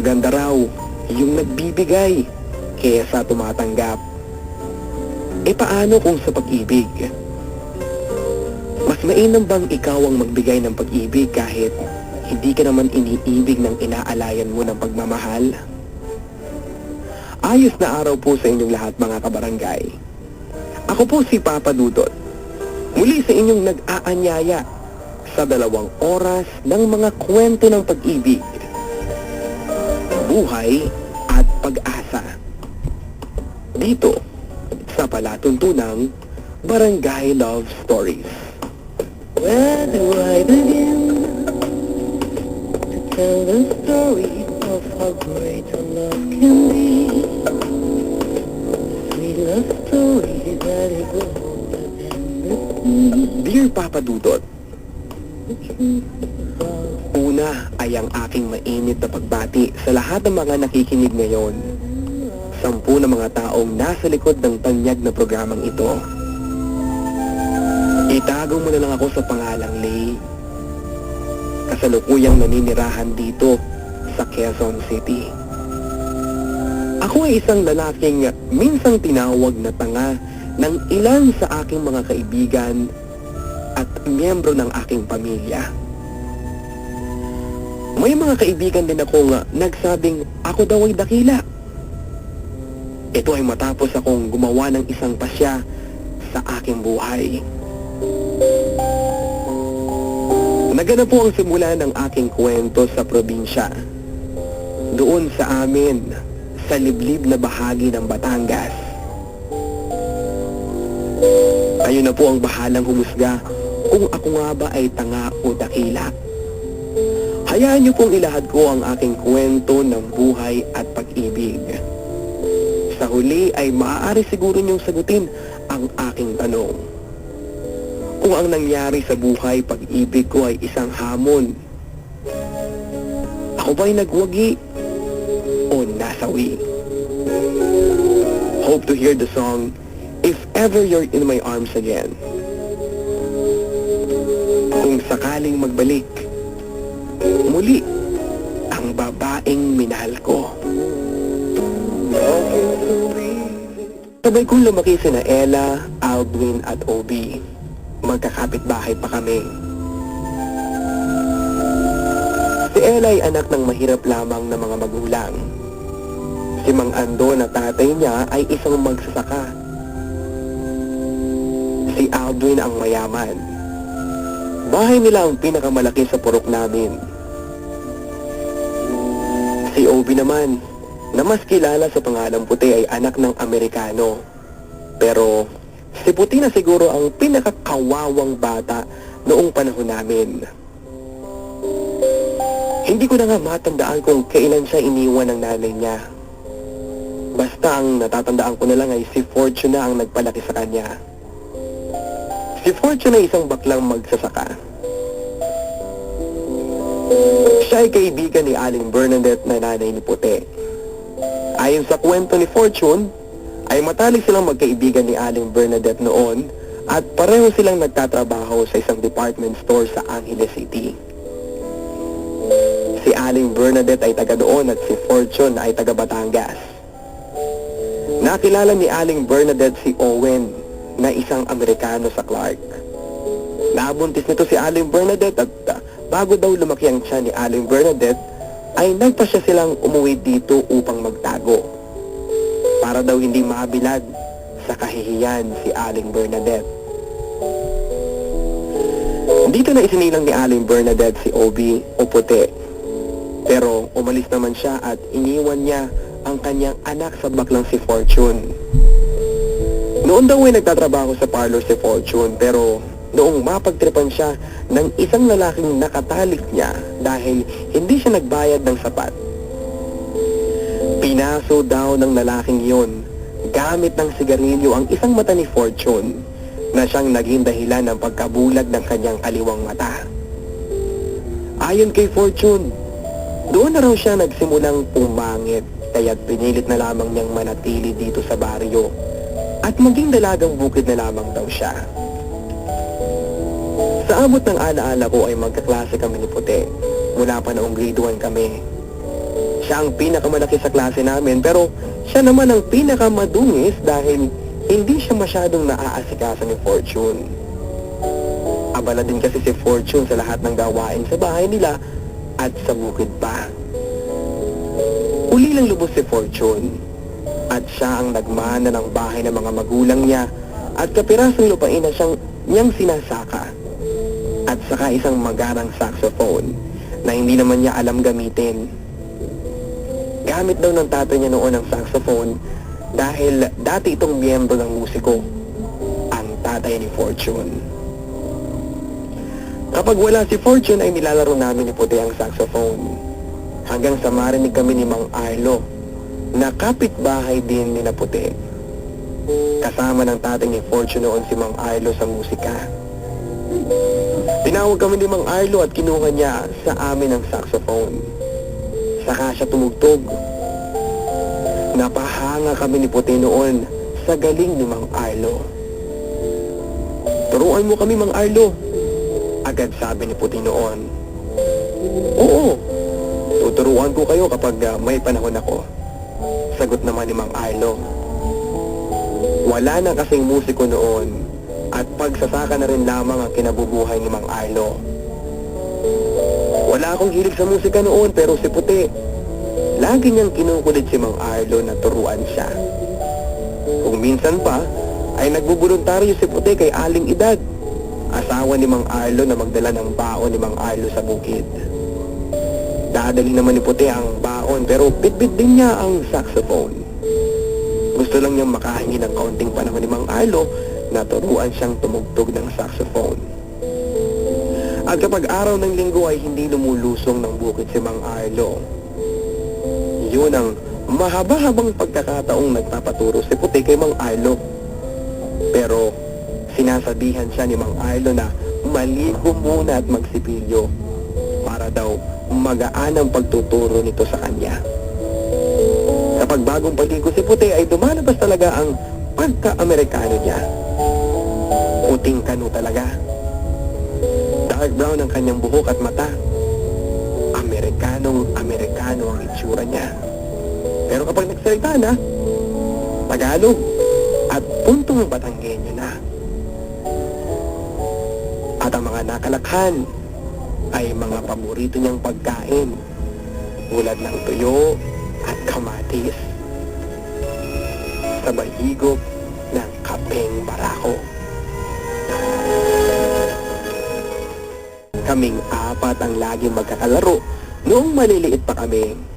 maganda raw yung nagbibigay kaysa tumatanggap. E paano kung sa pag-ibig? Mas mainam bang ikaw ang magbigay ng pag-ibig kahit hindi ka naman iniibig ng inaalayan mo ng pagmamahal? Ayos na araw po sa inyong lahat mga kabarangay. Ako po si Papa Dudot. Muli sa inyong nag-aanyaya sa 2 oras ng mga kwento ng pag-ibig, buhay at pag-asa. Dito sa palatuntunang Barangay Love Stories. Where do I begin to tell the story of how great a love can be? Sweet love story that it will hold endlessly. Dear Papa Dudot, una ay ang aking mainit na pagbati sa lahat ng mga nakikinig ngayon. 10 na mga taong nasa likod ng tanyag na programang ito. Itago mo na lang ako sa pangalang Lay. Kasalukuyang naninirahan dito sa Quezon City. Ako ay isang lalaking minsang tinawag na tanga ng ilan sa aking mga kaibigan at miyembro ng aking pamilya. May mga kaibigan din akong nagsabing ako daw ay dakila. Ito ay matapos akong gumawa ng isang pasya sa aking buhay. Naganap po ang simula ng aking kwento sa probinsya. Doon sa amin, sa liblib na bahagi ng Batangas. Kayo na po ang bahalang humusga kung ako nga ba ay tanga o dakila. Hayaan niyo pong ilahad ko ang aking kwento ng buhay at pag-ibig. Sa huli ay maaari siguro niyong sagutin ang aking tanong. Kung ang nangyari sa buhay pag-ibig ko ay isang hamon, ako ba'y nagwagi o nasawi? Hope to hear the song, If Ever You're in My Arms Again. Kung sakaling magbalik, muli ang babaeng minahal ko. Sabay kong lumaki sina Ella, Aldwin at Obi. Magkakapit-bahay pa kami. Si Ella ay anak ng mahirap lamang na mga magulang. Si Mang Ando na tatay niya ay isang magsasaka. Si Aldwin ang mayaman. Bahay nila ang pinakamalaki sa purok namin. Si Obi naman, na mas kilala sa pangalang Puti, ay anak ng Amerikano. Pero si Puti na siguro ang pinakakawawang bata noong panahon namin. Hindi ko na nga matandaan kung kailan siya iniwan ng nanay niya. Basta ang natatandaan ko na lang ay si Fortune na ang nagpalaki sa kanya. Si Fortune ay isang baklang magsasaka. Siya ay kaibigan ni Aling Bernadette na nanay ni Puti. Ayon sa kwento ni Fortune, ay matalik silang magkaibigan ni Aling Bernadette noon at pareho silang nagtatrabaho sa isang department store sa Angeles City. Si Aling Bernadette ay taga doon at si Fortune ay taga Batangas. Nakilala ni Aling Bernadette si Owen na isang Amerikano sa Clark. Nabuntis nito si Aling Bernadette at bago daw lumaki ang tiyan ni Aling Bernadette, ay nagpasya silang umuwi dito upang magtago. Para daw hindi mabilad sa kahihiyan si Aling Bernadette. Dito na isinilang ni Aling Bernadette si Obi o Puti. Pero umalis naman siya at iniwan niya ang kanyang anak sa baklang si Fortune. Noon daw ay nagtatrabaho sa parlor si Fortune, pero noong mapagtripan siya ng isang lalaking nakatalik niya dahil hindi siya nagbayad ng sapat. Pinaso daw ng lalaking yon gamit ng sigarilyo ang isang mata ni Fortune na siyang naging dahilan ng pagkabulag ng kanyang kaliwang mata. Ayon kay Fortune, doon na raw siya nagsimulang pumangit kaya't pinilit na lamang niyang manatili dito sa baryo at maging dalagang bukid na lamang daw siya. Sa abot ng alaala ko ay magkaklase kami ni Puti mula pa noong grade 1 kami. Siya ang pinakamalaki sa klase namin pero siya naman ang pinakamadungis dahil hindi siya masyadong naaasikaso ni Fortune. Abala din kasi si Fortune sa lahat ng gawain sa bahay nila at sa bukid pa. Uli lang lubos si Fortune at siya ang nagmana ng bahay ng mga magulang niya at kapirasong lupain na niyang sinasaka at saka isang magarang saxophone na hindi naman niya alam gamitin. Gamit daw ng tatay niya noon ang saxophone dahil dati itong miyembro ng musiko, ang tatay ni Fortune. Kapag wala si Fortune ay nilalaro namin ni Puti ang saxophone hanggang sa marinig kami ni Mang Arlo na kapitbahay din ni Puti. Kasama ng tatay ni Fortune noon si Mang Arlo sa musika. Tinawag kami ni Mang Arlo at kinuha niya sa amin ang saxophone. Saka siya tumugtog. Napahanga kami ni Puti noon sa galing ni Mang Arlo. Turuan mo kami, Mang Arlo, agad sabi ni Puti noon. Oo, tuturuan ko kayo kapag may panahon ako, sagot naman ni Mang Arlo. Wala na kasing musiko noon at pagsasaka na rin lamang ang kinabubuhay ni Mang Arlo. Wala akong hilig sa musika noon pero si Puti, lagi niyang kinukulit si Mang Arlo na turuan siya. Kung minsan pa, ay nagbubuluntaryo si Puti kay Aling Edad, asawa ni Mang Arlo na magdala ng baon ni Mang Arlo sa bukid. Dadali naman ni Puti ang baon pero bitbit din niya ang saxophone. Gusto lang niyang makahingi ng kaunting panahon ni Mang Arlo na turuan siyang tumugtog ng saxophone. At kapag araw ng linggo ay hindi lumulusong ng bukid si Mang Arlo. Yun ang mahaba-habang pagkakataong nagpapaturo si Puti kay Mang Arlo. Pero sinasabihan siya ni Mang Arlo na maligo muna at magsipilyo para daw magaan ang pagtuturo nito sa kanya. Kapag bagong paligo si Puti ay dumalabas talaga ang pagka-Amerikano niya. Puting kano talaga. Dark brown ang kanyang buhok at mata. Amerikanong-Amerikano ang itsura niya. Pero kapag nagsalita na, Tagalog at puntong Batanggenyo na. At ang mga nakalakhan ay mga paborito niyang pagkain tulad ng tuyo at kamatis. Sabay higop ng kapeng barako. Kaming apat ang laging magkakalaro noong maliliit pa kami.